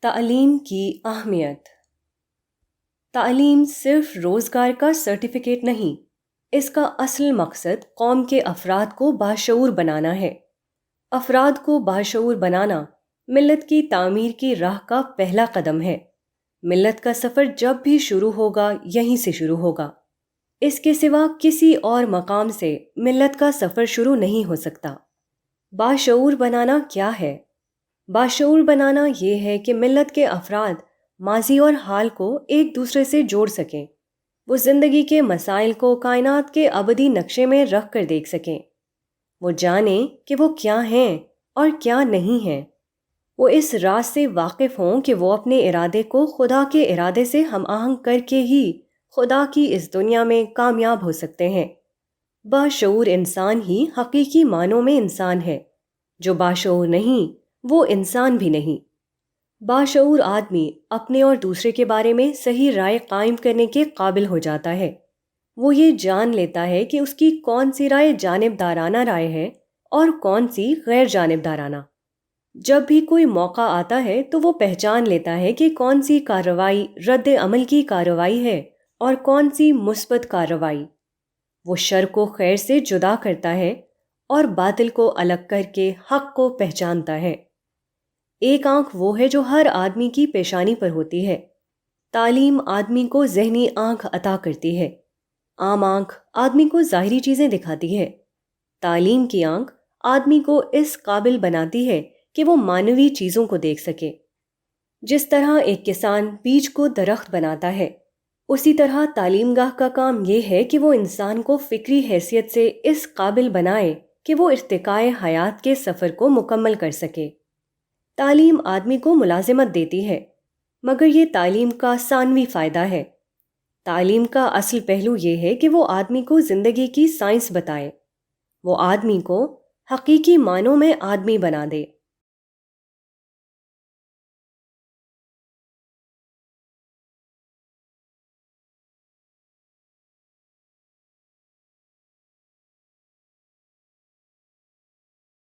تعلیم کی اہمیت۔ تعلیم صرف روزگار کا سرٹیفکیٹ نہیں، اس کا اصل مقصد قوم کے افراد کو باشعور بنانا ہے۔ افراد کو باشعور بنانا ملت کی تعمیر کی راہ کا پہلا قدم ہے۔ ملت کا سفر جب بھی شروع ہوگا یہیں سے شروع ہوگا۔ اس کے سوا کسی اور مقام سے ملت کا سفر شروع نہیں ہو سکتا۔ باشعور بنانا کیا ہے؟ باشعور بنانا یہ ہے کہ ملت کے افراد ماضی اور حال کو ایک دوسرے سے جوڑ سکیں، وہ زندگی کے مسائل کو کائنات کے ابدی نقشے میں رکھ کر دیکھ سکیں، وہ جانیں کہ وہ کیا ہیں اور کیا نہیں ہیں، وہ اس راز سے واقف ہوں کہ وہ اپنے ارادے کو خدا کے ارادے سے ہم آہنگ کر کے ہی خدا کی اس دنیا میں کامیاب ہو سکتے ہیں۔ باشعور انسان ہی حقیقی معنوں میں انسان ہے، جو باشعور نہیں وہ انسان بھی نہیں۔ باشعور آدمی اپنے اور دوسرے کے بارے میں صحیح رائے قائم کرنے کے قابل ہو جاتا ہے۔ وہ یہ جان لیتا ہے کہ اس کی کون سی رائے جانبدارانہ رائے ہے اور کون سی غیر جانبدارانہ۔ جب بھی کوئی موقع آتا ہے تو وہ پہچان لیتا ہے کہ کون سی کارروائی رد عمل کی کارروائی ہے اور کون سی مثبت کارروائی۔ وہ شر کو خیر سے جدا کرتا ہے اور باطل کو الگ کر کے حق کو پہچانتا ہے۔ ایک آنکھ وہ ہے جو ہر آدمی کی پیشانی پر ہوتی ہے۔ تعلیم آدمی کو ذہنی آنکھ عطا کرتی ہے۔ عام آنکھ آدمی کو ظاہری چیزیں دکھاتی ہے۔ تعلیم کی آنکھ آدمی کو اس قابل بناتی ہے کہ وہ معنوی چیزوں کو دیکھ سکے۔ جس طرح ایک کسان بیج کو درخت بناتا ہے، اسی طرح تعلیم گاہ کا کام یہ ہے کہ وہ انسان کو فکری حیثیت سے اس قابل بنائے کہ وہ ارتقائے حیات کے سفر کو مکمل کر سکے۔ تعلیم آدمی کو ملازمت دیتی ہے، مگر یہ تعلیم کا ثانوی فائدہ ہے۔ تعلیم کا اصل پہلو یہ ہے کہ وہ آدمی کو زندگی کی سائنس بتائے، وہ آدمی کو حقیقی معنوں میں آدمی بنا دے۔